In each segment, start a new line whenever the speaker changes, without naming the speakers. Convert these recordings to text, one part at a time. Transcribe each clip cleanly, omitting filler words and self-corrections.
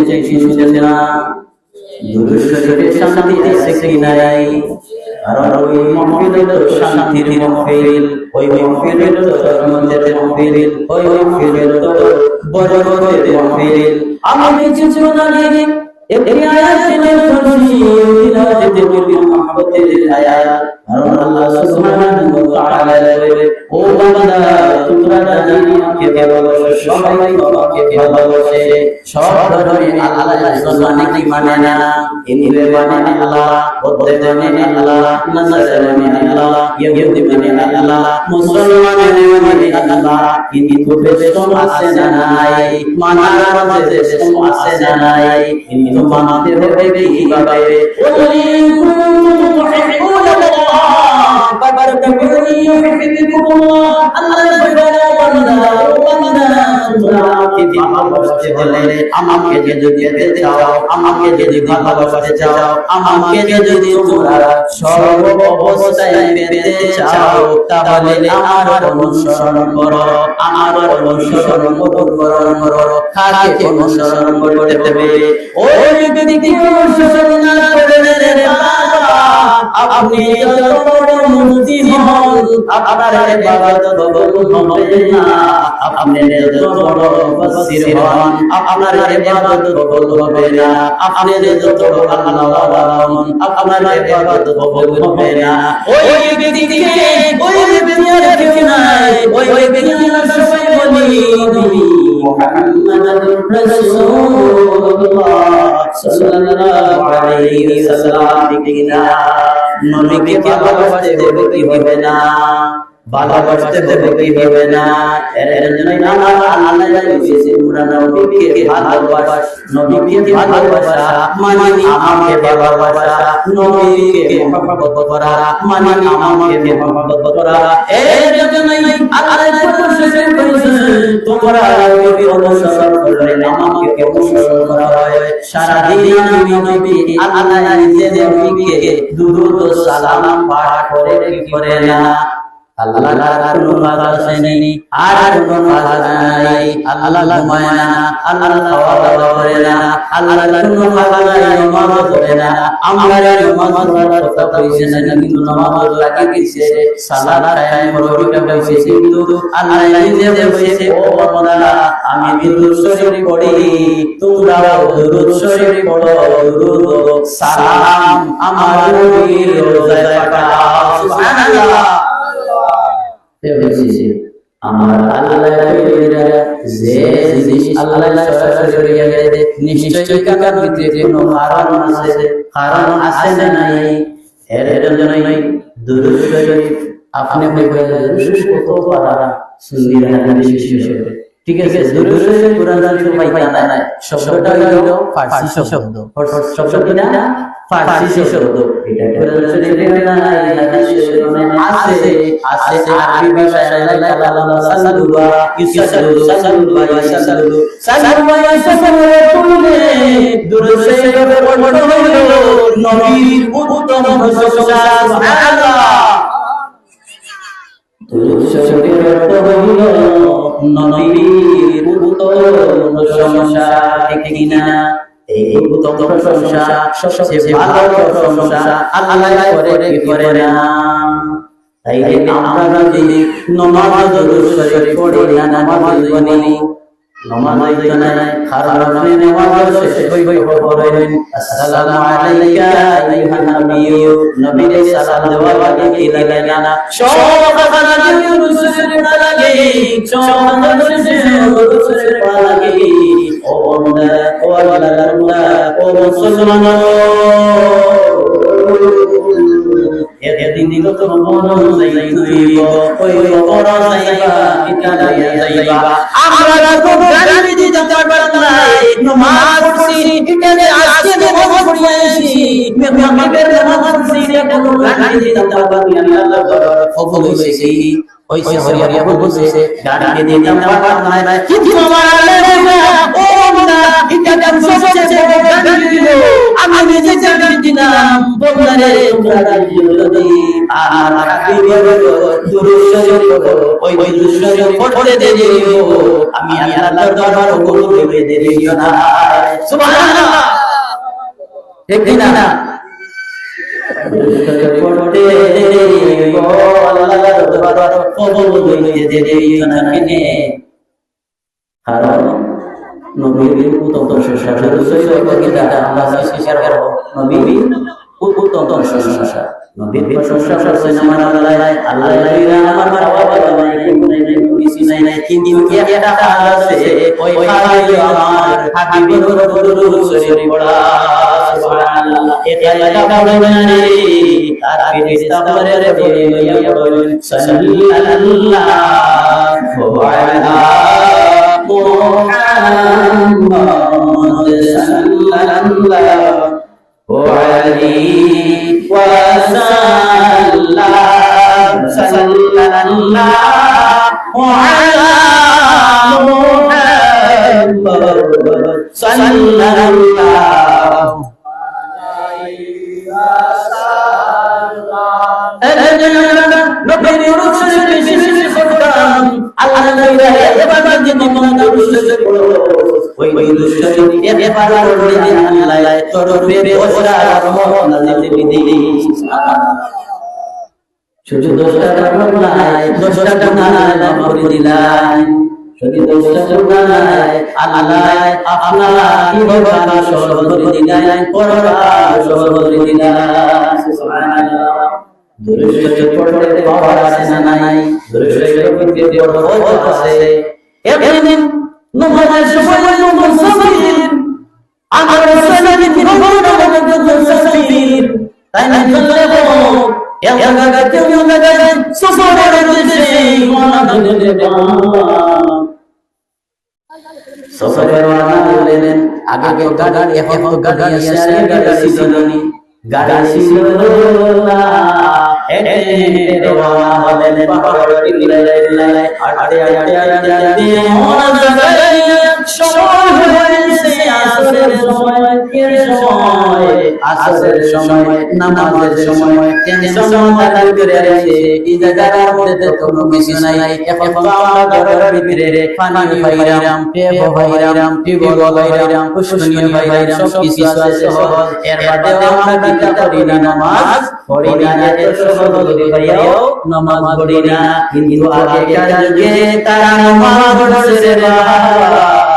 শুনছেন না দুরূদ শরীফের শান্তি আছে কি নাই আর ওই মাহফিল তো শান্তির মাহফিল ওই মাহফিল তো রহমতের মাহফিল ওই মাহফিল তো বরকতের মাহফিল আমি কিছু না জানি একটি আয়াত নিয়ে পড়ছি তিলাওয়াতে বলি মুহাব্বতের আয়াত আর আল্লাহ সুবহানাহু ওয়া তাআলা বলে ও বান্দা তোমরা জানি আমাকে ভালোবাসো সবাই তোমাকে ভালোবাসে সব ধর্মে আল্লাহ মানে কি মানে না হিন্দু মানে আল্লাহ বৌদ্ধ মানে আল্লাহ নাসারা মানে আল্লাহ ইহুদি মানে আল্লাহ মুসলমান মানে আল্লাহ কিন্তু বেশ আছে না নাই মানার মধ্যে বেশ আছে না নাই কিন্তু মানতে হবে কিভাবে ওলি কুনতুম তুহিব্বুনাল্লাহ ফাত্তাবিউনি ইউহিব্বুকুমুল্লাহ আল্লাহ বান্দা তোমরা আমাকে ভালোবাসতে হলে আমাকে যদি পেতে চাও আমাকে যদি ভালোবাসতে চাও আমাকে যদি তোমরা সর্ব অবস্থায় পেতে চাও তাহলে আমার অনুসরণ করো আমার অনুসরণ করো কাকে অনুসরণ করতে হবে ওই ব্যক্তি অনুসরণ না করলে আপনি যত বড় মুফতি হন আপনার ইবাদত কবুল হবে না আপনি যত বড় মুফাসসির হন আপনার ইবাদত কবুল হবে না আপনি যত বড় আল্লাহওয়ালা হন আপনার ইবাদত কবুল হবে না ওই ব্যক্তিকে ওই ব্যক্তির ঠিকানায় ওই ব্যক্তির সবাই বলি মুহাম্মাদুর রাসূলুল্লাহ সাল্লাল্লাহু আলাইহি ওয়াসাল্লাম ঠিকানা নবীকে ভালোবাসতে হবে কি হবে না ভালোবাসতে হবে কি হবে না এর জন্যই আল্লাহ বলেছে তোমরা নবীকে ভালোবাস নবীকে ভালোবাসা মানে আমাকে ভালোবাসা নবীকে মহব্বত করা মানে আমাকে মহব্বত করা এর জন্যই আল্লাহ বলেছে তোমরা নবীকে অনুসরণ করলে আমাকে অনুসরণ করা হয় সারা দিন আমি নবী আল্লাহ নিজে নবীকে দুরূদ ও সালাম পাঠ করে কি করে না আল্লাহ আর কোনো ভাষা নেই আর কোনো ভাষা নাই আল্লাহ ঘুমায় না আল্লাহ খাওয়া দাওয়া করে না আল্লাহ কোনো ভাষা নাই নামাজ পড়ে না আমরা নামাজ পড়ার কথা কইছে না কিন্তু নামাজ লাগে কিসে সালাত টাইম রবিটা কইছে কিন্তু আল্লাহ নিজে বলেছে ও বান্দা আমি দুরূদ শরীফ পড়ি তোমরাও দুরূদ শরীফ পড়ো দুরূদ সালাম আমার নবীর রোজায় পাঠাও সুবহানাল্লাহ আমার আল্লাহ যে জিনিস আল্লাহ সরাসরি গেলে নিশ্চয়ই কার ভিতরে কোনো কারণ আছে না নাই এর জন্যই দুরূদ শরীফ আপনি কত পারা সুন্নি হাদিস বিশেষ ঠিক আছে দুরূদ শরীফ কোরআন শরীফ পাইতা না শব্দটা হলো ফারসি শব্দ শব্দটা ফারসি শব্দ এটা কোরআন শরীফে না হাদিস শরীফে আছে আরবি ভাষায় লা কালাম সাল্লাল্লাহু দুরূদ শরীফের অর্থ হলো নবীর উত্তম প্রশংসা সুবহানাল্লাহ দুরূদ শরীফের অর্থ হলো নবীর উত্তম প্রশংসা ঠিক কিনা এই উত্তম প্রশংসা সবচেয়ে ভালো প্রশংসা আল্লাহ করে কি করে না তাই আমরা যদি নামাজ দুরূদ শরীফ পড়ি না নামাজ পড়ি নামাজ জানা কারণ নামাজ শেষ হই পড়েন আসসালামু আলাইকা আইয়ুহান নাবিয়্যু নবীর সালাম দেওয়া লাগে কি লাগে না সব কথা দুরূদ শরীফ পড়া লাগে সব দুরূদ শরীফ পড়া লাগে ও বান্দা ও আল্লাহর বান্দা ও মুসলমান এদিন তো মন যাই তুইব ওই পড়া যাইবা এটা যাইবা আমরা তো গালি দিতে পারব না নামাজ পড়ছি এখানে আজকে নামাজ পড়িয়েছি মেঘের নামাজ পড়ছি এটা কোনো গালি দিতে পারব না আল্লাহ দরবার কবুল হইছে ওইসে হরিয়া বলছে গালি দিতে পারব না কিন্তু আমার আল্লাহ ও বান্দা এটা সবচেয়ে বড় গালি দিল আমি নিজে জানাই দিলাম বন্দারে তোমরা যদি আর হাবিবের দুরূদ ওই দুরূদ পড়তে দেরিও আমি আল্লাহর দরবার কবুল করে দেরিও না সুবহানাল্লাহ ঠিক না পড়তে দেরিও আল্লাহর দরবার কবুল করে দেরিও না কেনে কারণ নবীর উত্তম শাসন সৈয়দ কিতা আল্লাহ শিকার করো নবীর উত্তম শাসন নবীর প্রশংসা করছে আমার আল্লাহ আল্লাহ আমার বাবা কিছু নাই কিন্তু একটা কাজ আছে ওই কাজে আমার হাবিবের দরুদ শরীফ পড়া সুবহানাল্লাহ এটা কারণে তার ফেরেশতা বলে বলেন সাল্লাল্লাহু আলাইহি محمد صلى الله عليه وسلم صلى الله على محمد صلى الله শুধু দোষটা নাই দোষটা নাই করে দিলাই শুধু দোষটা নাই আল্লাহ আপনারা কি বাবা সহজ করে দিলাই পড়া সহজ করে দিলাই সুবহানাল্লাহ দুরূদ পড়তে পাওয়ার আছে না নাই দুরূদ পড়তে পাওয়ার আছে একদিন নমাজের সময় মুসাফির আমার সালাতি বিবরণ মুসাফির তাই না চলে গো এক জায়গায় সফরের দেশে ওয়ানা দিলে সফরের ওয়ানা দিলেন আগে গাড়ি এখন গাড়ি আসে গাড়ি ছিলনি গাড়ি ছিল না এতে রওনা হলেন পাহাড়ি লাই আটে ওনা জায়গায় সময় হয়েছে আসরের সময় নামাজের সময় টেনশন তাদের করে আছে এই জায়গার মধ্যে কোনো কিছু নাই এখন আমরা ঘরের ভিতরে পানি ভাইরাম পেপ ভাইরাম টিউব ভাইরাম পুষ্কনি ভাইরাম সব কিছু আছে সহজ এর বাদে আমরা কি করি না নামাজ পড়ি না এত সহজ করে ভাইও নামাজ পড়ি না কিন্তু আগেকার যুগে তারা নামাজ পড়ছে রে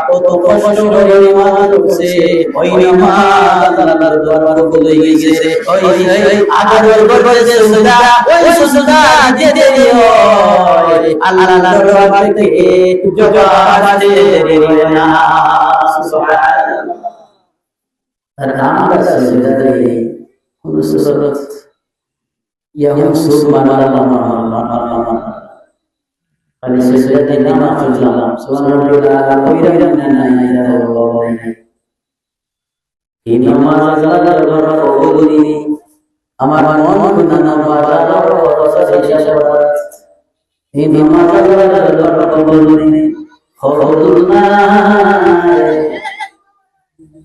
কত কষ্ট করে নামাজ পড়ছে ওই নামাজ আল্লাহর দরবার বলে গেছে ওই আগের দরবারে সুজদা ওই সুজদা দিতে দিও আল্লাহর দরবার থেকে জবাব দিতে না সুবহানাল্লাহ আর আমরা সুজদা দেই কোন সুরত ইয়াহুম সুবহানাল্লাহ Ali sesuatu yang nama Allah Subhanahu wa taala kira na ila Allah ini nama Allah berkabul ini amar mon kunana Allah rasa syasharat ini nama Allah berkabul ini khawdulna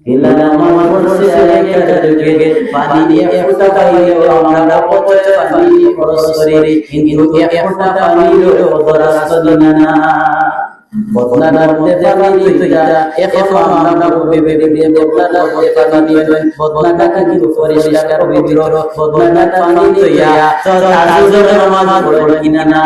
ila nama kursi ayat juge pani dia futa kaiyo amara pote pani koros kori কিন্তু এক ফোঁটা পানির ওদরা সদনা বদনার মধ্যে পানি তুইয়া এখন আমরা বেবে দিয়ে বদনার মধ্যে পানি বদনাটা কিন্তু পরিষ্কার পবিত্র বদনার পানি তুইয়া তারাজুর নামাজ পড়ে কিনা না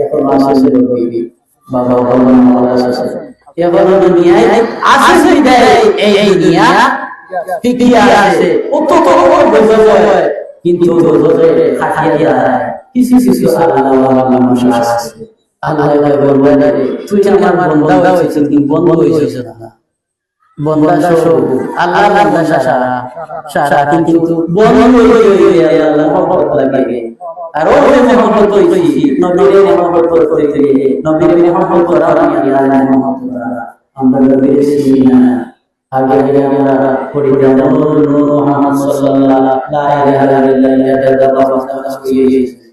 এখন আসলে কইবি বাবা বাবা আসলে এখন দুনিয়ায় আসে দেয় এই দুনিয়া ঠিকই আছে কত বোঝা যায় কিন্তু বোঝে খাটিয়া যায় কিছু আল্লাহ মানুষ আছে আল্লাহ বলবেন তুই আমার বান্দা হইছিস কিন্তু বন্ধু হইছিস না বান্দা সব আল্লাহ বান্দা সারা কিন্তু বন্ধু হইয়া আল্লাহ মহব্বত লাগে আর ওই মহব্বত হইছি নবীর মহব্বত করতে নবীর মহব্বত করা আল্লাহ মহব্বত করা আমরা বেশি না আগে আমরা পড়ি জানো মুহাম্মদ সাল্লাল্লাহু আলাইহি ওয়াসাল্লাম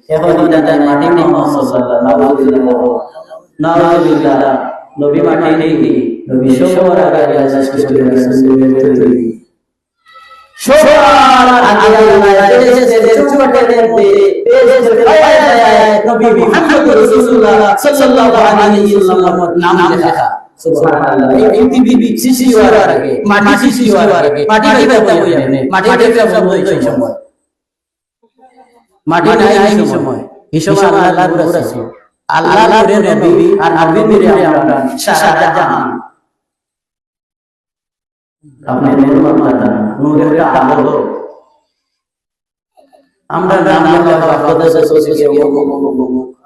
এখন জানেন মাটি মুহাম্মদ সাল্লাল্লাহু আলাইহি ওয়াসাল্লাম নাউযুবিল্লাহ নবী মাটি নেই নবী সবার আগে আল্লাহ সৃষ্টি করেছেন সবার আগে আল্লাহ এসেছে চুপটের মধ্যে এসেছে আয়াত নবী মুহাম্মদ রাসূলুল্লাহ সাল্লাল্লাহু আলাইহি ওয়াসাল্লাম নাম লেখা সুবহানাল্লাহ। এই পৃথিবী সৃষ্টি হওয়ার আগে মাটি সৃষ্টি হওয়ার আগে মাটি কথা বলি আপনি মাটি একটা শব্দ এই সময় মাটি নাই এই সময় আল্লাহর রাসূল আল্লাহর নবী আর নবীর আমরা সারা জাহান আপনি নির্মল কথা নূরের আলো আমরা নাম লেখা বাধ্যতা সোসিয়ে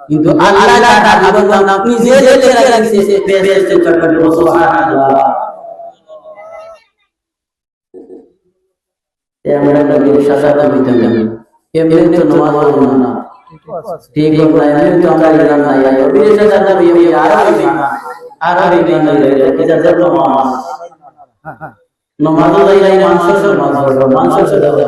কিন্তু আল্লাহ তাআলা জীবন নাম নিজে লেখে রাখছে বেহেশতে চটপটে সুবহানাল্লাহ। এ আমরা নবীর সাথে বিতন এমনি তো নামাজ পড়ব না ঠিক না এমনি তো আমরা ইমান নাই বিশেষ সাথে বিয়ে আরবি না এটা যত নামাজ লাইলাই মানুষের মানুষের দাদা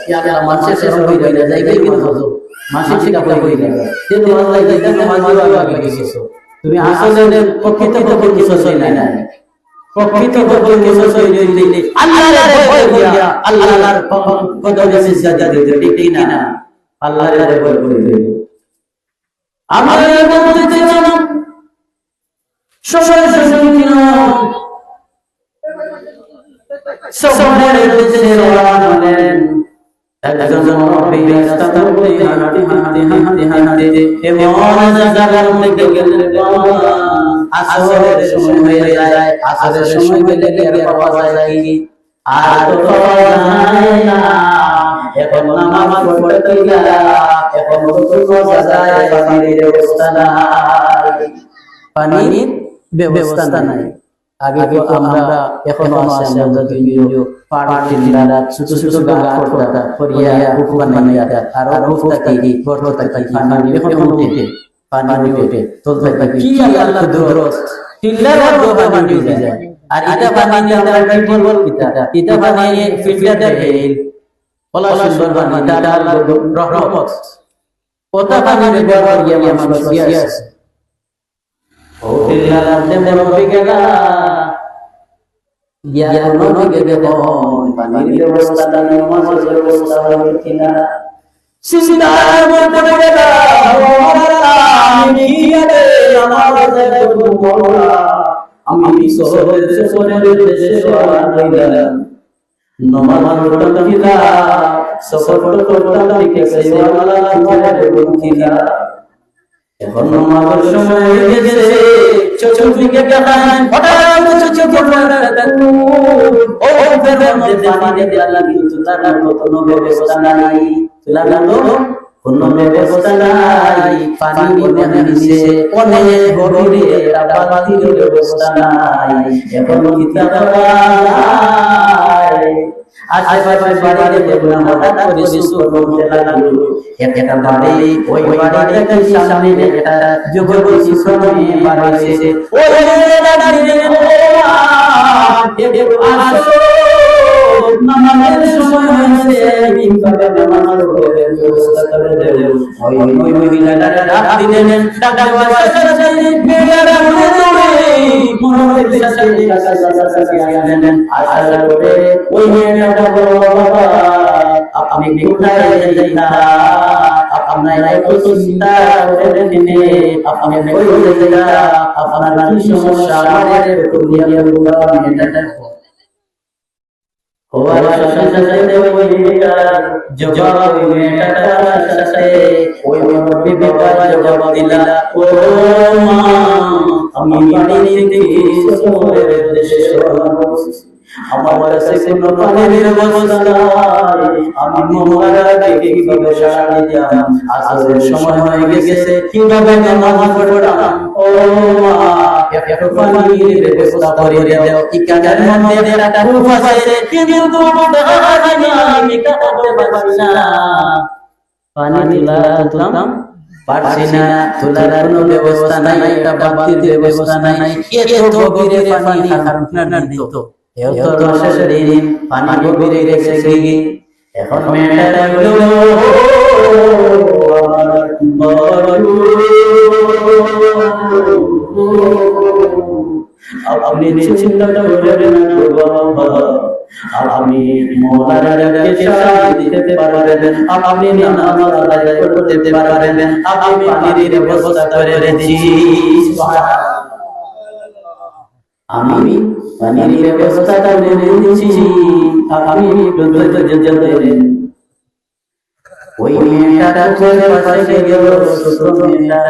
ইয়া মানুষের শেষ হই যায় যাই কিন্তু হতো মাসিক শিক্ষা কই যায় তে নামাজ লাইলাই নামাজ পড়া আগে গেছো তুমি আসলে প্রকৃত কিছু সই নাই প্রকৃত কিছু সই দিলে আল্লাহর ভয় করিয়া আল্লাহর কদমে সিজদা দিতে ঠিক না আল্লাহর ভয় করিবে আমাদের বলতে চান সবাই কিনা সবার দেশে রামালেন একজন রব্বি আস্তাগফিরু হাঁটতে এমন জায়গার মধ্যে গেলেন আসরের সময় হয়ে যায় আসরের সময় গেলে আর পাওয়া যায় কি আর তো পাওয়া যায় না এখন নামাজ পড়তে গেলা এখন কোনো জায়গায় পানির ব্যবস্থা নাই পানির ব্যবস্থা নাই আগে তো আমরা এখনো আছে আমরা দুইও পাড়ি দিলারা ছোট ছোট গাছ করতা করিয়া বুক বানাইয়া আর বুকটা কি বড়টা কি পানি এখনো উঠে পানি উঠে চলতে থাকে কি আল্লাহ দুরস টিল্লার বড় পানি উঠে যায় আর এটা পানি আমরা কি বলবো এটা পানি ফিল্টার হেল বলা সুন্দর পানি এটা আল্লাহর রহমত ওটা পানি ব্যবহার করিয়া মানুষ আছে ও টিল্লার দেব রব্বিকা dia no gede bon pani ব্যবস্থা দান নামাজের ব্যবস্থা হবে কিনা সিজদা করতে গেলা আমি কিয়ারে নামাজে করব আমি সহজে দেশে সোয়াল হইলাম নামাজ পড়তে গিলা সফর করতে দিকে সেওয়ালা করে বকিলা এখন নামাজের সময় হয়ে গেছে চোখে কাটান হঠাৎ চোখে পড়া ও বের মধ্যে পানি দিয়ে আল্লাহ কিন্তু তার কোনো ব্যবস্থা নাই লাগানো কোনো ব্যবস্থা নাই পানি মনে নিছে অনেক গভীরে পানির ব্যবস্থা নাই এখন কিতাব নাই আশেপাশে বাড়িতে দেখলাম হঠাৎ করে শিশু বলতে লাগলো একটা বাড়ি ওই বাড়িতে সামনে একটা যুবতী শিশু নিয়ে বাড়িছে ওই দাঁড়িয়ে আসো নামাজের সময় হয়েছে কিভাবে নামাজ পড়বে ব্যবস্থা করে দেব ওই মহিলাটা ডাক দিলেন ডাকা বাসাতে মেয়েরা মনে মনে বিশ্বাসে কাছে আনলেন আশা করে ওই মেয়েটা বলল বাবা আপনি কোথায় যাই না আপনার লাইফ চিন্তা করে দিনে আপনি কই যাই না আপনার কি সমস্যা আমাদের দুনিয়া মেয়েটা ওয়ালা সাথে ওই মেয়েটার জবাব ওই মেয়েটার সাথে ওই বাবা জবাব দিলা ও মা আমি বাড়ি থেকে সফরের দেশে আমার কাছে কোনো পানির ব্যবস্থা নাই আমি মোবারকে কিভাবে সাড়া দিতাম আসরের সময় হয়ে গেছে কিভাবে নামাজ পড়তাম ও মা একটু পানির ব্যবস্থা করে দাও ইকানের মধ্যে একটা রূপ আছে কিন্তু আমি কাটাতে পারছি না পানি তুলতাম পারছি না তোলার কোনো ব্যবস্থা নাই একটা বাতির ব্যবস্থা নাই এত গভীরে পানি আপনার দিত এত রসের দিন পানি গভীরে গেছে কি এখন মেয়েটা বলল আপনি চিন্তা করবেন না বাবা আপনি মোলার ডাকে সাড়া দিতে পারবেন, আপনি নামাজ আদায় করতে পারবেন, আপনি পানির ব্যবস্থা করে দিয়েছি। আমি পানির ব্যবস্থা করে দিয়েছি, আপনি ধৈর্য। ওই মেয়েটা চলে পাশে গেল, ছোট মেয়েটা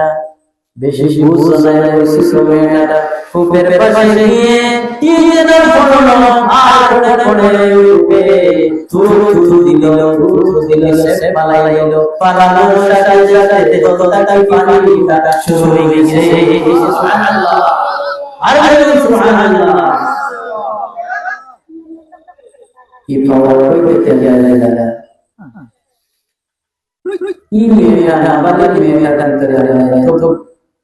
বেশি বুঝে না, ছোট মেয়েটা কূপের পাশে গিয়ে কি যেন করলো, আর পড়ে উঠে থু দিল, সে পালাইলো, পালানোর সাথে সাথে কতটাই পানি কাটা শুরু হয়ে গেছে। সুবহানাল্লাহ, আরে সুবহানাল্লাহ, কি পাওয়ার হইতে যায় দাদা, ini ada balik ini akan terjadi itu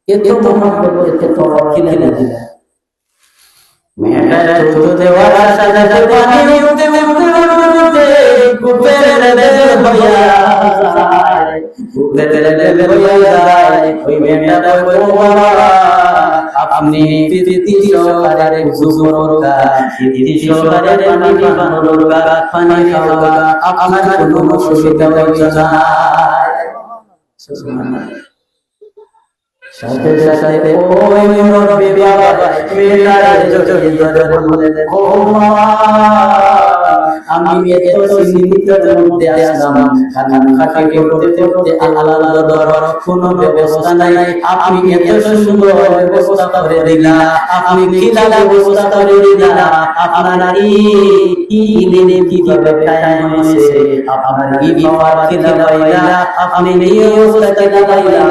kita mereka itu dewasa saja pani ude कोई बेटा अपनी तीसो करे गुजरोगा, तीसो करे पानी पानोगा, पानी खाओगा, अपना कोनो सुविधा होगा। सुबहानल्लाह, साथे साथे ओए मेरा बेबी बाबा मेरा जो बोले ओ আমি এত চিন্তিতের মধ্যে আসলাম, কারণ খাটে করতে আল্লাহর দরবারে কোনো ব্যবস্থা নাই, আপনি এত সুন্দর ব্যবস্থা করে দিলেন, আপনি খিলা ব্যবস্থা করে দিলেন, আপনার কি দিনে কি টাইম হয়েছে, আপনার কি পাওয়ার খিলা পাইলা, আপনি এই অবস্থা পাইলা,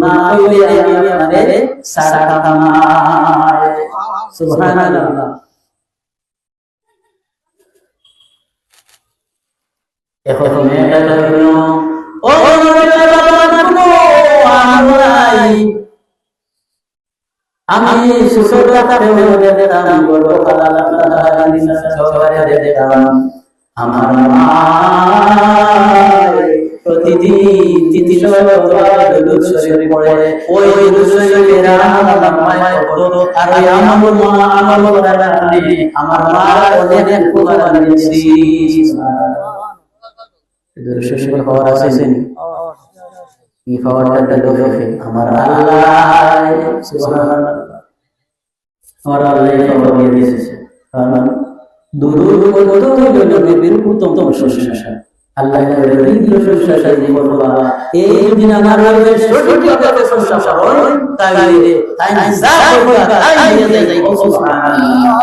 না হইলে আমি আপনারে সারা কামাই। সুবহানাল্লাহ, এখন মেয়েটা বলল ও আমি সুসুরতা পেও দেখতাম, বড় কালা কালা নিনা সবারে দেখতাম, আমার মা প্রতিদিন তিতিলো দুধ শরীরে পড়ে, ওই দুধ শরীরে আমার মায় কত, আর আমার মা আমার মা অনেক উপকার দিয়েছি। শ্বশুর খাওয়ার আছেন কি খাওয়ারটা দেখে আমার আল্লাহ, সুবহানাল্লাহ, আমার আল্লাহ খাবার দিয়ে দিয়েছে, কারণ নবীর উত্তম শ্বশুর আল্লাহ শ্বশুর জীবন বাবা এই দিন আমার সঠিকভাবে শ্বশুর হয়, তাই যা করবা তাই দিয়ে যাই। সুবহানাল্লাহ,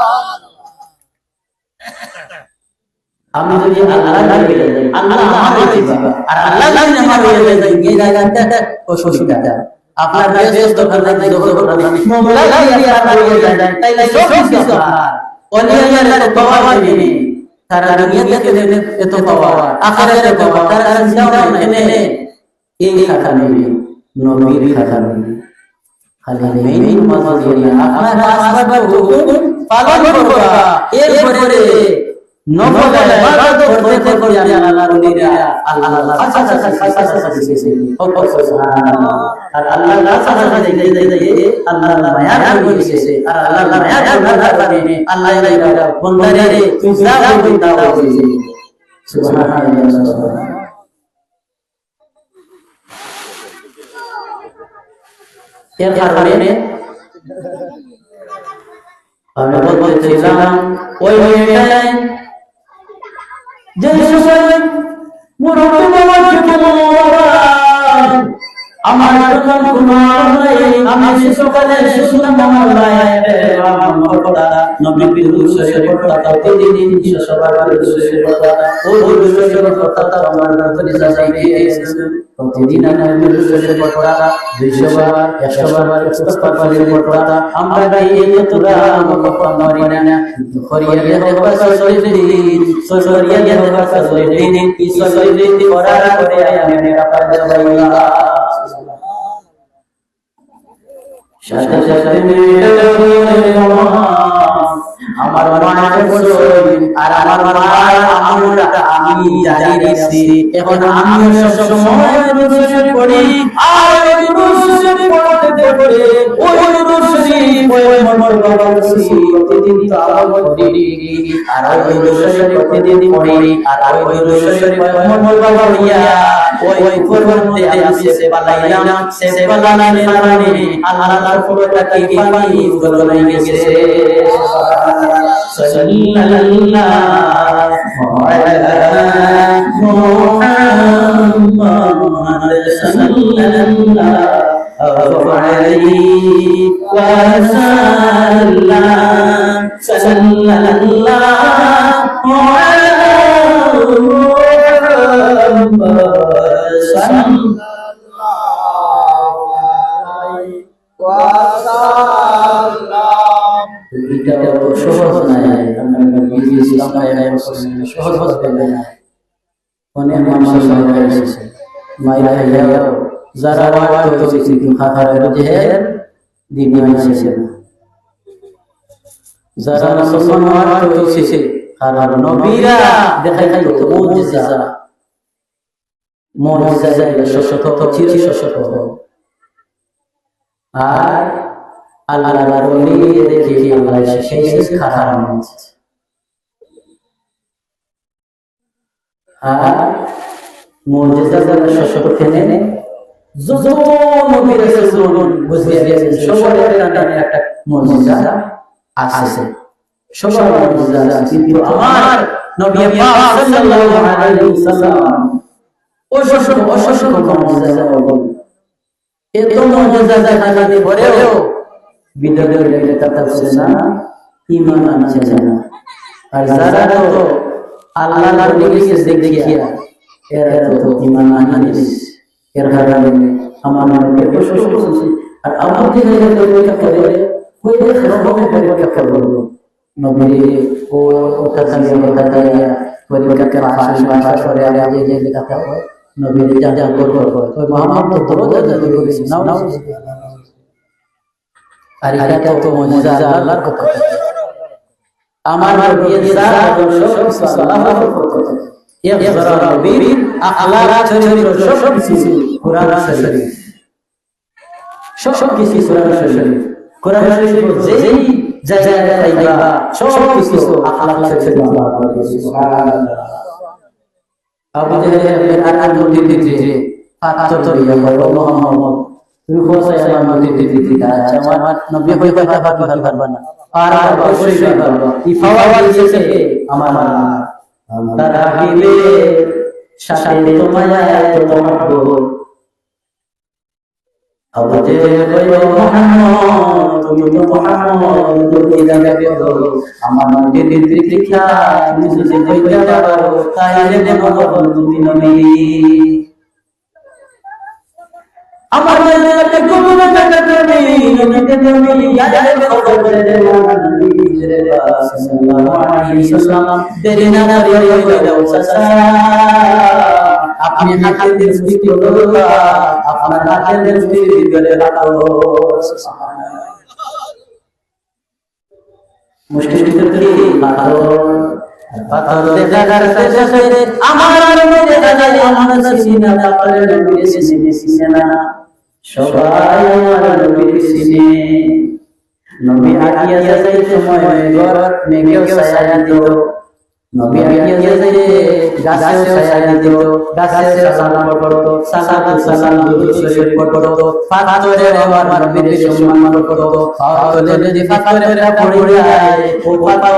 আমি যদি আল্লাহ লাগে আল্লাহ আমার দিবা, আর আল্লাহ লাগে আমার হয়ে যায় এই জায়গাটা অসুবিধা, আপনার বেশ দরকার নাই, দরকার নাই, মোবাইল দিয়ে আপনার হয়ে যায়, তাইলে সব কিছু আপনার অলিয়ার পাওয়ার নেই, তারা দুনিয়াতে এত পাওয়ার, আখিরাতে পাওয়ার, তারা চিন্তা নেই, এই খাতা নেই, নবীর খাতা নেই, খালি মেইন মাযদিয়া আপনার আসবাব হুকুম পালন করবা, এরপরে নফল ইবাদত করতে করতে আল্লাহর ওলিরা আল্লাহ কাছে দিয়েছে। সুবহানাল্লাহ, আর আল্লাহ কাছে দিয়ে আল্লাহ মায়া করেছে, আর আল্লাহ মায়া করার কারণে আল্লাহ এর বন্দারে তুজা বন্দা হয়েছে। সুবহানাল্লাহ, এর কারণে আমি বলতেছিলাম ওই মেয়েটাই যে সময় মুরব্বি বাবা আমার যখন কোনো আমি সকালে শুনলাম আমার নবী শরীফের কথা প্রতিদিন সবার শরীফের কথা ওই শরীফের কথা আমার নবী সাল্লাল্লাহু প্রতিদিন নবী শরীফের কথা 200 বার 100 বার ইস্তিগফারের কথা আমরা এই তোরা আমাকে পারি না খরিয়া দেওয়া শরীফিন সরিয়া দেওয়া শরীফিন কি শরীফিন করার করে আমি রাখা দেওয়া সাথে সাথে আমার মায়ের বছর আর আমার মায়ের আমলটা আমি জারি দিছি, এখন আমি সব সময় রসুল পড়ি আর রসুল পড়তে পড়ে ওই রসুল ওই মন বাবা প্রতিদিন তালাওয়াত করি আর ওই দরুদ শরীফ প্রতিদিন পড়ি আর ওই দরুদ শরীফ মন বাবা পড়িয়া ওই পূর্বতে আমি সে পালাইলাম সে পালানোর কারণে আল্লাহর পুরোটা কি পানি গুলো হয়ে গেছে সাল্লাল্লাহু আলাইহি মুহাম্মাদ সাল্লাল্লাহু আলাইহি ওয়াসাল্লাম সাল্লাল্লাহু আলাইহি এটা তো সহজ নয় আমরা নিজে ইসলাম সহজ হবে না অনেক মানুষ হয়েছে মাইরা হইয়া যারা ওয়াজ করছে কিন্তু খাতার জেহের দিনে আসে না যারা মুসলমান ওয়াজ করছে আর নবীরা দেখাই তো মুজিজা শত চির শত আর আল্লাহর ওলি দেখি আল্লাহ সেই খারাপ মানুষ আর মুজিজা শত খেনে যত নবী রাসূল বুঝিয়ে দিয়েছেন সবার একটা মুজিজা আছে সবার মুজিজা আছে কিন্তু আমার নবী পাক সাল্লাল্লাহু আলাইহি ওয়াসাল্লাম অসংখ্য মুজিজা বলেন এত মুজিজা দেখাতে পরেও বিদ্যালয়ে লেখা আছে না ঈমান আনছে না আর যারা তো আল্লাহর নবীকে দেখিয়া এরা তো ঈমান আনছে এর কারণে আমার মনে প্রশ্ন আর আমাদের পরীক্ষা করে ওই রকম পরীক্ষা করবো নবী ও তাসমিয়া বাতায়া পরীক্ষা পাস করে আগে যে লেখা হয় নবী যা করবো ওই মুহাম্মদ তো রোজা করেছে নাও আর এটা তো মুজিজা আল্লাহর কথা আমার নবী সারা সব আল্লাহর কথা ইকরা নবীর আখলাক চরিত্র সব কিছু কুরআন শরীফ সব কিছু কুরআন শরীফ কুরআন শরীফ যেই জায়গায় আইবা সব কিছু আখলাক চরিত্র সুবহানাল্লাহ আবু জাহেল আর নদীর দিকে পাত্র তৈরি করলো মুহাম্মদ তুমি কোথায় আমার নদীর দিকে আচ্ছা আমার নবী কই কথা পারবা না আর অবশ্যই পারবা ইফাওয়া দিয়েছে আমার তারা দিলে সাথে তোমায় তো মহব্বত আবু জাহেল কইলো মুহাম্মদ তুমি তো মুহাম্মদ তুমি জানাবে আমার নদীর দিকে তুমি যদি কইতে পারো তাইলে মহব্বত তুমি নবী আমার নবীকে কবুল করতে তুমি নবীকে তুমি গায়ে খবর করে দে আমার নবীর পাক সাল্লাল্লাহু আলাইহি ওয়াসাল্লাম দেরি না কইরাও সাসা আপনি হাতের মুষ্টি করবা আপনার হাতের মুষ্টির ভিতরে রাখো সুবহানাল্লাহ মুষ্টির ভিতরে পাথর দেখার সাথে আমার নবী দেখা যায় আমার সিনা তাপরে নবী সিনা সবাই আমার নবীর সিনে নবী আগিয়া যাইতে সময় ঘর মেঘেও ছায়া দিত নবী আগিয়া যাইতে গাছেও ছায়া দিত গাছে সালাম পড়তো সালাম দুরূদ শরীফ পড়তো পাথরের আমার নবীর সম্মান করতো পাথরে যদি পাথরের পড়ে যায় ও পাথর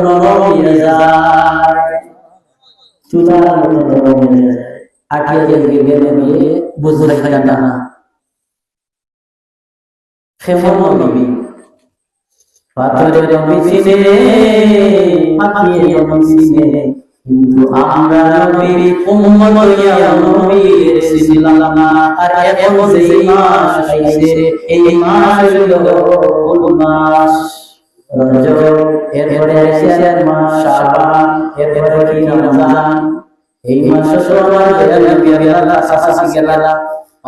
নরম হয়ে যায় চুলার মতো নরম হয়ে যায় আগিয়া গেলে নিয়ে বুঝতে পারে না খেমন নবী পাথরের নবী সিনে পাথরের নবী সিনে কিন্তু আমরা নবীর উম্মত হইয়া নবীর ছিলাম না আর এখন যেই মাস আইছে এই মাস হলো কোন মাস রজব এরপরে আইছে মাস শাবান এরপরে কি রমজান এই মাস সবার নবী আল্লাহ সাসা গেলা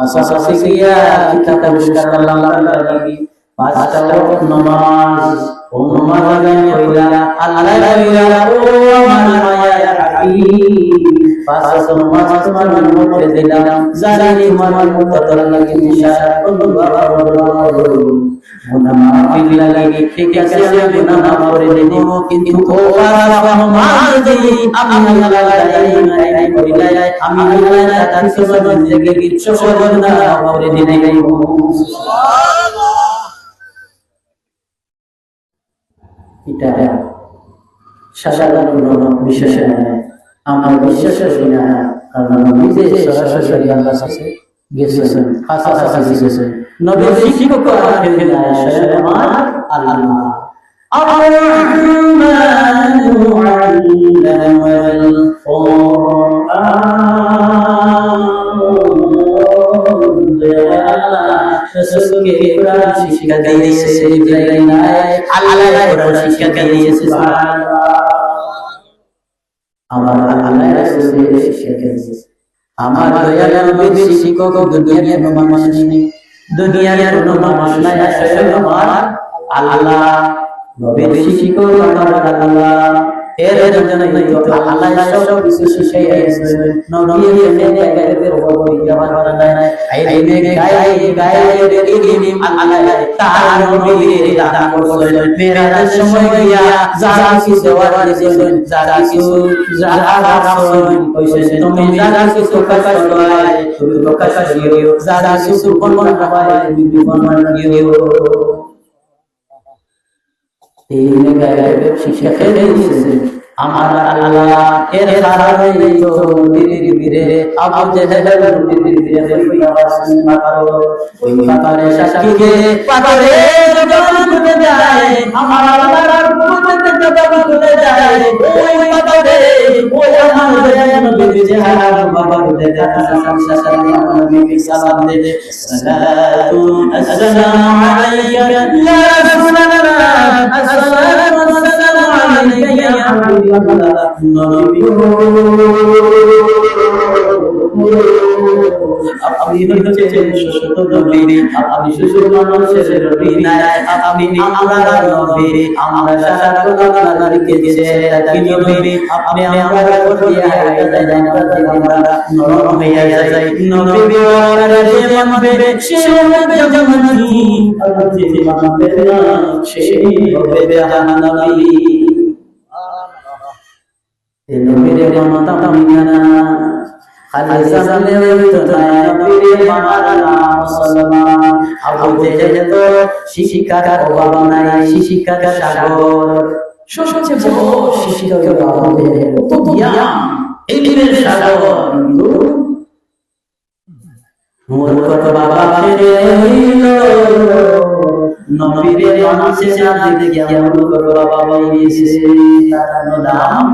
সাসা গিয়া কিতাব আবিষ্কার আল্লাহ লাগি পাঁচটা ওয়াক্ত নামাজ ও নামাজ আদায় কইরা আল্লাহ কইরা ও আমার মায়া রাখি পাঁচ ওয়াক্ত নামাজ তোমার মধ্যে দিলাম জানি তোমার মধ্যে লাগি ইশারা করব গুনাহ মাফি লাগি ঠিক আছে আমি গুনাহ মাফ করে দেব কিন্তু ও রহমান যদি আমি আল্লাহ দাই করিলাই আমি আল্লাহ তার সবার থেকে কিছু গুনাহ মাফ করে দেব সুবহানাল্লাহ এটা সাধারণ বিশ্বাস নয় আমার বিশ্বাস না কারণ নিজে সরাসরি আল্লাহর কাছে গেছেন কাছাকাছি গেছেন নবীর শিক্ষক আখের আমার আল্লাহ আর-রহমানু আল্লামাল কুরআন রাসূলকে কোরআন শিক্ষা দিয়েছে জিবরাইল আল্লাহ কোরআন শিক্ষা দিয়েছে সুবহানাল্লাহ আমার আল্লাহ রাসূলের শিক্ষা দিয়েছে আমার দয়াল নবীর শিক্ষক দুনিয়ার মানুষ নেই দুনিয়ার কোনো মানুষ নাই আসলে আমার আল্লাহ নবীর শিক্ষক আমার আল্লাহ এর জন্য তো আল্লাহ সব কিছু শিখাইছে নবীর এমনি গায়ের উপর যাবার নাই আইলে গায়ে ইলম আল্লাহ তার নবীর দান করলেন মেরাজের সময় গিয়া যারা কিছু দেওয়ার দিয়েছেন যারা কিছু যারা রাখছেন কইছে তুমি যারা কিছু প্রকাশ হয় তুমি প্রকাশ করিও যারা কিছু বর্ণনা হয় তুমি বর্ণনা দিও এই গায়ের শিক্ষা দিয়েছে আমার আল্লাহ এর কারণে তো ধীরে আবু জেহেল ধীরে আওয়াজ না করো ওই পাতারে সাকিকে পাতারে জবান খুলে যায় আমার আল্লাহর কুদরতে জবান খুলে যায় ওই পাতারে ওই আমার দয়াল নবীর চেহারা মুবারক দেখা সাল্লাল্লাহু নবী সালাম দে সালাতু আসসালামু আলাইকা ইয়া রাসূলুল্লাহ আসসালামু আলাইকা ইয়া হাবিব আপনি হচ্ছেন সুস্থ নবী আপনি সুস্থ মানুষের নবী নাই আপনি আমরা নবী আমরা সারা আপনাদেরকে দিয়েছে কি নবী আপনি আমরা প্রতি হায়াতে আমরা নরম হয়ে যাই নবী ওরা যে মানবে সে হবে জান্নাতি আর যে মানবে না সে হবে জাহান্নামী নবীরে মানতাম না খালি জানলে তো না নবীরে মানা মুসলমান আবু জেহেল তো শিক্ষার অভাব নাই শিক্ষার সাগর সবচেয়ে বড় শিক্ষার আবু জেহেল তো জ্ঞান ইলমের সাগর মূর্খ বাবা ফিরে হইল নবীরে মানছে না দেখিয়া মূর্খ বাবা হইছে তার নাম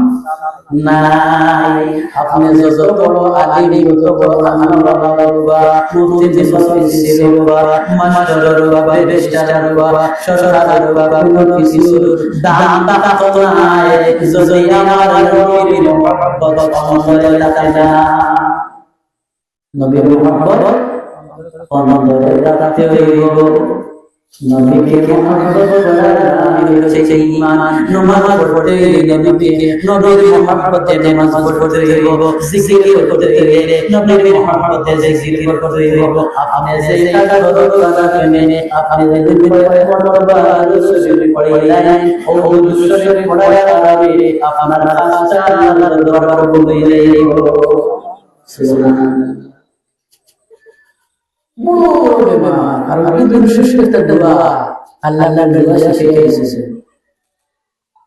নাই আপনি যত বড় আলিম যত বড় আল্লাহ বাবা মুফতি মুফাসসির বাবা মাস্টার বাবা বেস্টার বাবা সরকার বাবা কোন কিছু দাম কত নাই যদি আমার নবীর মহব্বত অন্তরে থাকে না নবীর মহব্বত অন্তরে রাখতে হইব নবীকে মহব্বত করা হচ্ছে ঈমান নামাজ পড়তে গেলে নবীর মহব্বতে নামাজ পড়তে হইব জিকির করতে গেলে নবীর মহব্বতে জিকির করতে হইব আপনি যে কাজ করবেন আপনি যদি পড়বা রসুল পড়িলেন ও রসুল পড়াবে আপনার কাজটা আল্লাহর দরবার বলে যাইব সুবহানাল্লাহ বড় বেমার আর ঈদুল শুকর দোয়া আল্লাহ দোয়া শিখিয়েছে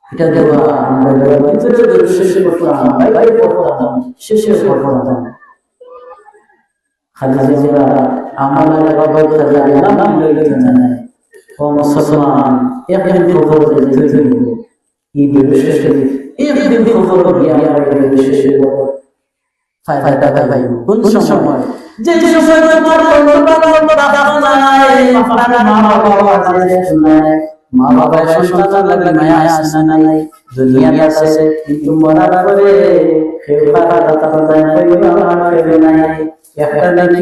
এটা দোয়া আমরা ঈদুল শুকর করতাম ভাই পড়তাম শেষে পড়তাম খালিজা আমাদের বাবা জানে নাম লইতে জানে ও মুসলমান একদিন খবর দিতে ঈদুল শুকর একদিন খবর দিয়া ঈদুল শুকর ফায়দা ভাই কোন সময় যে সময় তোমার বাবা নাই আপনার মা বাবা আছে নাই মা বাবা সন্তান লাগলে মায়া আছে না নাই দুনিয়াতে আছে কিন্তু মরার পরে কেউ টাকা তাদের কইবা আমার কেউ নাই একটা নাকি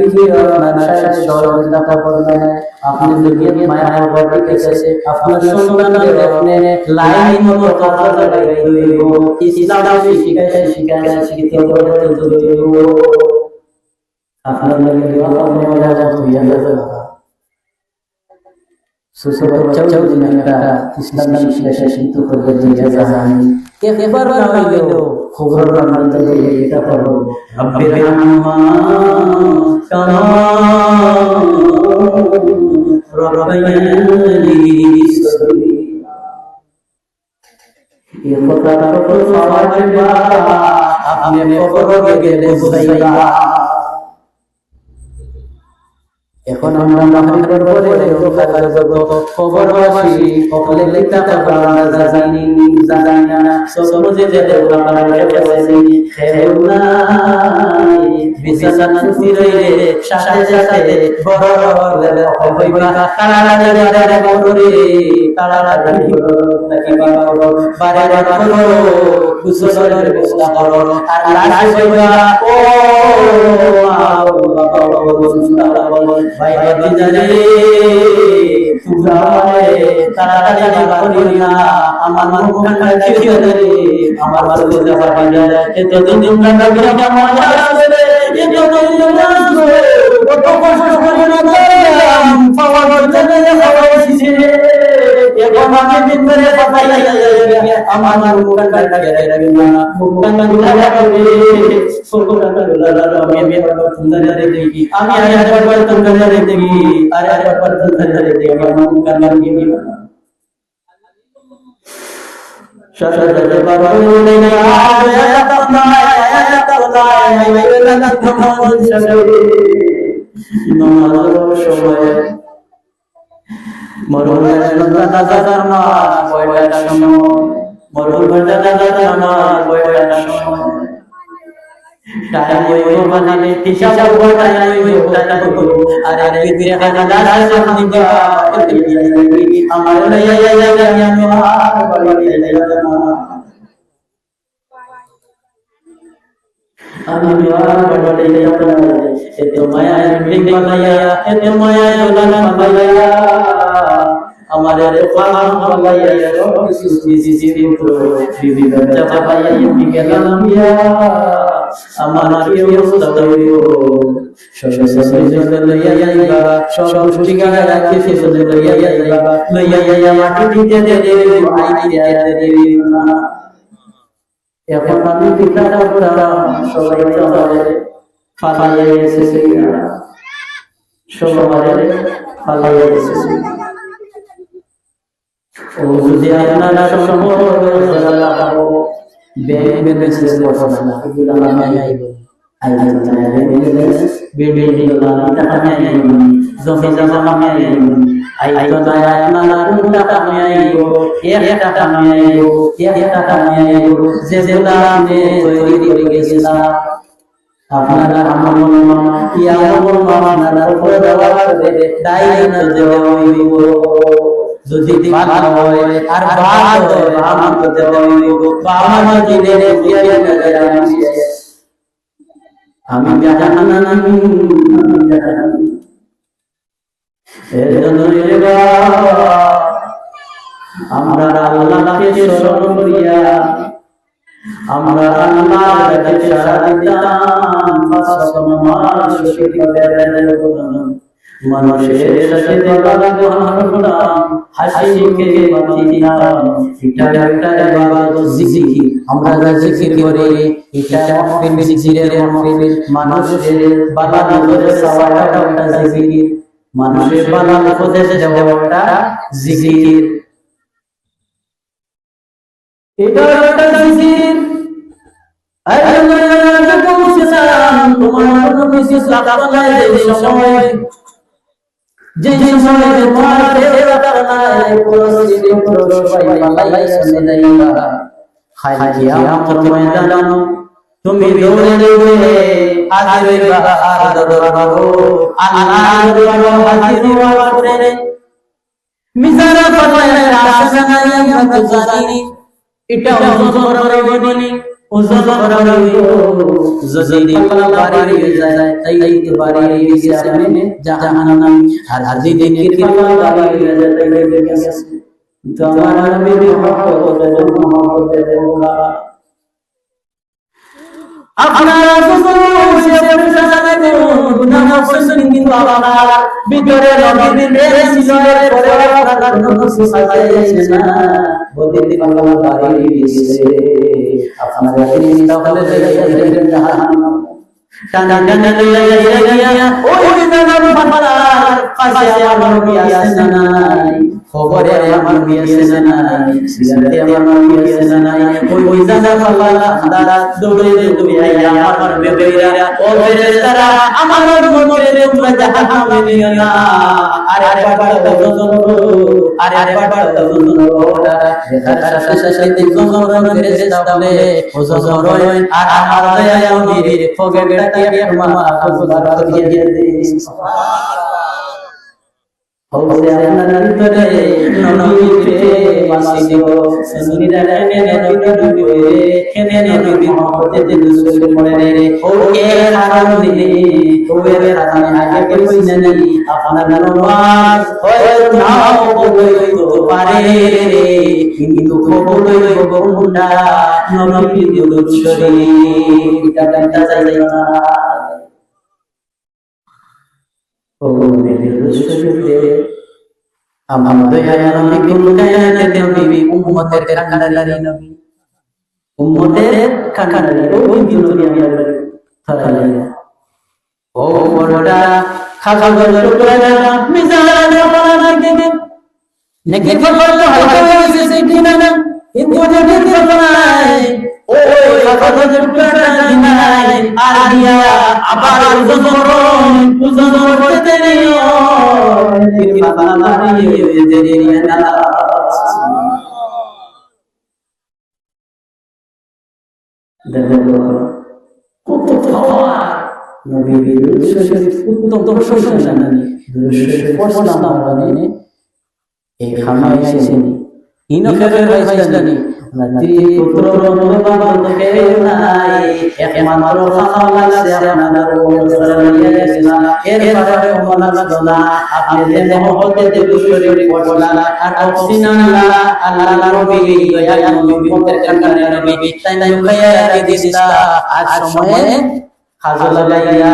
আপনার সহযোগিতা করবেন আপনি যদি মায়া বাড়ি গেছে আপনার সন্তানদের আপনি লাইন মতো কথা লাগাই দিব ইসলাম শিখাইতে করতে দিব আপনার লাগে দোয়া করতে বলা হইয়া যাবে সুসব চাও জিনাটা ইসলাম শিখাইতে করতে দিয়া জানি একবার না হইলো খবর রাখতে দিয়ে এটা করব রব্বির রহমা কামা রব্বায়ানি সগীরা ये কথা তো সবাইবা আপনি খবর গেলে বুঝাইবা এখন আমরা মাহফিলের পরে লোকাল জগৎ খবরবাসী সকলে লেখা আমরা জানি না সব যে আমরা রেখেছি খেউনাই বিসাসান সিরে সাথে সাথে বড় হইবা তারা বড়রে তারা নাকি বাবা বারে বারে কুসলের ব্যবস্থা করো আর লাশ হইবা ও আল্লাহ ভাই বাতিজারে তুজারে তাড়াতাড়ি বাড়ি না আমার মুখখানা খেয়ে দে আমার বাড়িতে যাবা বাজারে এত দিন কাটা বিনা মজা আসবে এত দিন আসবে কত কষ্ট করে না দিলাম পাওয়ার জন্য খাওয়াইছি এখন আমি দিন ধরে পাতাই যাবে আমার মুখখানা খেয়ে রাখবে না মুখখানা লাগবে সুরখানা লাগবে আমি সুন্দর দেখি আমি আরেকবার সুন্দর দেখি আরেকবার সুন্দর দেখি আমার মুখখানা গিয়ে শাশাতে বারুনে আয়াতাল্লাহ মাইবেলা তখন শাশাতে নামাজ সময় মরুনে নাজার না বয়টা সময় মরুনে নাজার না বয়টা সময় টাইম ওই বানালে হিসাব বটাই ওই বটাটা আর আরে বিরে খানা দাদা সামনে দিবা আমার লাইয়া আমি আর বাড়ি যাইবা না আমি আর বাড়ি যাইবা না এত মায়া বিল্ডিং বানায়া এত মায়া লালা বানায়া আমার এত ফাহাম বানায়া সিসি পুরো বিবি বাচ্চা বানায়া আমি গেলাম ইয়া আমার কেউ সদাইও সবে লইয়া যাইবা সব ঠিকানা রাখি সবে লইয়া যাইবা মাটি দিতে দে আই দিতে দে না এখন আমি পিতাটা করলাম সবাই চলে ফালাইয়া এসেছে সবাই ফালাইয়া এসেছে ও যদি আপনারা সম্পর্ক লাগাবো বেনিফিটস কথা না এগুলো আমি আইব আইব না বেনিফিটস বিল্ডিং লাগা টাকা আইব জমি জামা আইব আইব না আপনারা টাকা আইব এক টাকা আইব এক টাকা আইব যে যেটা আপনি তৈরি করে গেছিলেন আপনারা আমল কি আমল আপনারা উপরে দেওয়া হবে দায়িত্ব দেওয়া হইব যদি বাদ হয় আর বাদ হয় আমার করতে হইব আমার দিনে আমি জাহান্নাম এর জন্য আমরা আল্লাহকে স্মরণ করিয়া আমরা আল্লাহর কাছে সারা দিতাম ফাসমাস মানুষের সাথে বাবা করতাম হাসি মুখে বাঁচিতাম এটা একটা ইবাদত জিকির আমরা যা জিকির করি এটা মাহফিল জিকিরের মাহফিল মানুষের বাবা করে সাওয়াটা একটা জিকির মানুষের বাবা উপদেশ দেওয়াটা জিকির এটা একটা জিকির আল্লাহ কবুল তোমার নবী সাল্লাল্লাহু আলাইহি ওয়াসাল্লাম যে সময় তোমার সেবা করনায় পুরস্কৃত সবাই আল্লাহ শুনে দেবা খালি কিয়ামত ময়দান তুমি দৌড়ে দৌড়ে হাজির হইবা আর দরবারো আল্লাহর দরবার হাজির হওয়ার পরে মিজারা ফলায় আশা নাই আমরা জানি এটা অন্তর করে বলি ওজন করা হইল যদি পাল্লা বাড়ি হয়ে যায় তাইলে বাড়ি হয়ে গেছে মানে জাহান্নাম আর যদি নেকির পাল্লা বাড়ি হয়ে যায় তাইলে গেছে তো আমার নবীর মহব্বত দেওয়া আপনারা গুনাহ করছেন কিন্তু আপনার ভিতরে নবীর প্রেম ছিল পরে আপনারা নবী সাজাইছেন না বদিতে পাল্লা বাড়ি হয়ে গেছে আপনারা চিন্তা করে দেখেন জাহান্নাম টানা টানা লইয়া ওই জাহান্নাম ফালার পাশে আমার নবী আছেন না খবরে আমার নবী আছেন না সিরাতে আমার নবী আছেন না ওই জাহান্নাম ফালা দাদা দৌড়ে তুমি আইয়া আমার বেবেরা ও ফেরেশতারা আমার নবীকে তোমরা জাহান্নামে নিও না আরে বাবা দজন আরে বাবা দজন ওরা দেখা সাথে দজন ফেরেশতা বলে ও জজরয় আর আমার দয়া নবীর খবরটা কি মা খবর দিয়ে দে ওরে আপনার ভিতরে নবীকে বাসিও সুনিরা নে নবী কেনে নবী মহব্বতে দুসুল পড়ে রে ওকে হারাম দিলে ওরে হারাম আগে কইছে নানি আপনার নামাজ হয়তো নাও কইতে পারে কিন্তু খবর লইব কোনটা নবী দুরূদ শরীফ এটা চাই না ও মেরে রসুলে আমার দয়ার নবী কুলকায়াতের নবী উম্মতের কান্ডারি নবী উম্মতের কান্ডারি ওই নবী আমি থাকালাই ও বড়রা খাগা বড়রা মিজান বড়রা কে নেকি ফল হয়তো হইছে কিনা না কিন্তু যদি ফলাই ওই খাগা বড়রা দিনাই আর দিয়া আবার ওজন করতে নিও তিন বাবা বাড়ি দেরিয়া না দেখো কত পাওয়ার নবীর শরীফ উত্তম প্রশংসা জানানি শরীফ পড়লাম আমরা এই খামাই আইছেনি ইনকের হইছানি নাতি পুত্র মনোবাদ কে নাই একমাত্র খালা লাগছে আপনার ওসরিয়া গেছিলা এর পরে মনালা দনা আপনি যে মহব্বতে দুশরি পড়লা আর অক্সিনা আল্লাহ নবী দয়া নবী মতের কারণে নবী তাই না খায়া দিছিলা আজ সময়ে খাজা লাগাইয়া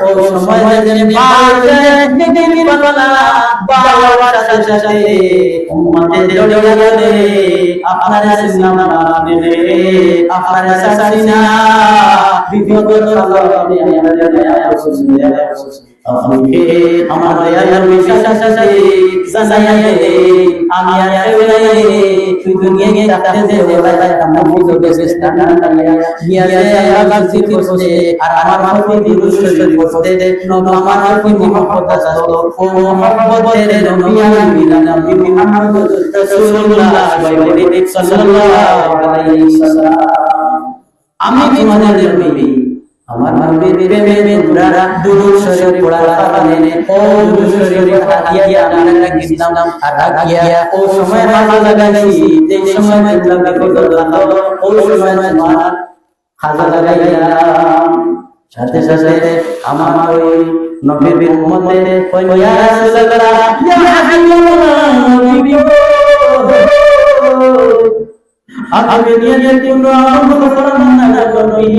ও সময় যে পারে নেকি পালা বাবার সাথে উম্মতের দড়িয়া দে আপনারা সিনাম মানে আপনারা সাসিনা বিপদ সালাতে আমাকে আমার দয়ার বিশ্বাস আছে জানাইয়া দে আমি আর কেউলাই তুই দুনিয়াকে রাখতে দে ভাই আমরা বুঝতে চেষ্টা না করিয়া নিয়া আল্লাহ জিকির করতে আর আমার প্রতি দুরূদ করতে নবী আমার প্রতি মহব্বত আছে ও মহব্বতের নবী আমি নবী মুহাম্মদ রাসূলুল্লাহ সাল্লাল্লাহু আলাইহি ওয়াসাল্লাম আমি তোমাদের নবী আমার নবীর প্রেমে তোমরা দুরূদ শরীফ পড়ার কারণে ও দুরূদ শরীফ হাদিয়া আমরা কিনতাম আর হাদিয়া ও সময় ভালো লাগাইছি যে সময় তোমরা বিপদ লাগলো ও সময় তোমার খাজা লাগাইলাম সাথে সাথে আমার ওই নবীর উম্মতে ওই ইয়া রাসূলুল্লাহ ইয়া হাবিবাল্লাহ আমি নিয়ে কোনো আমল করব না করি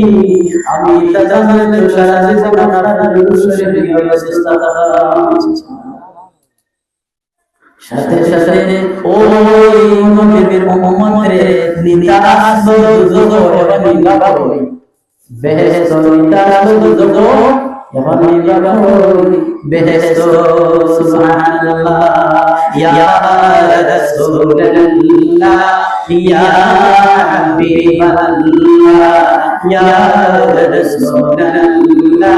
আমি তাজালে সারা জীবন আপনার রসুলের বিয়ে চেষ্টা সাথে সাথে ওই নবীর উম্মতে নিতাস দুজো এবং নিবা কই বেহেশত নিতাস দুজো এবং নিবা কই বেহেশত সুবহানাল্লাহ ইয়া রাসূলুল্লাহ ইয়া হাবিবাল্লাহ ইয়া রাসূলুল্লাহ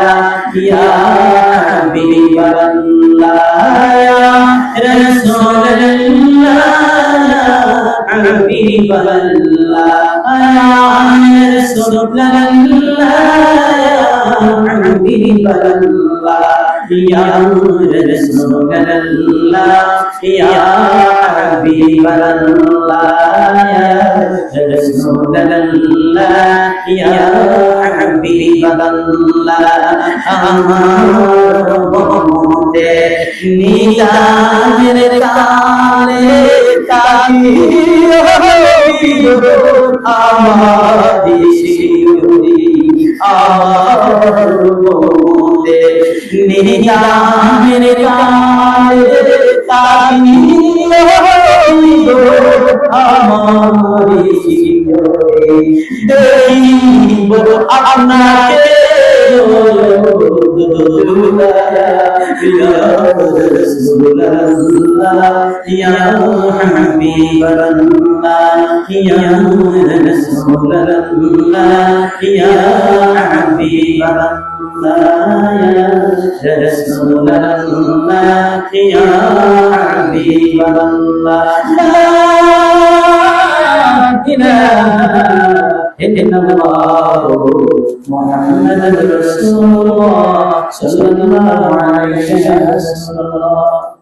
ইয়া হাবিবাল্লাহ ইয়া রাসূলুল্লাহ হাবিবাল্লাহ ইয়া রাসূলুল্লাহ হাবিবাল্লাহ ইয়া রাসূলুল্লাহ ইয়া হাবিবাল্লাহ ইয়া রাসূলুল্লাহ ইয়া হাবিবাল্লাহ আমার মতে নিদানের কালে আমার শিউরি আমার মতে নিদানের কালে আমার শিউরি দেব আপনাকে ইয়া রাসূলুল্লাহ ইয়া হাবিবাল্লাহ ইয়া রাসূলুল্লাহ ইয়া হাবিবাল্লাহ ইয়া রাসূলুল্লাহ ইয়া হাবিবাল্লাহ লা ইলাহা illallah Muhammadur Rasulullah sallallahu alaihi wasallam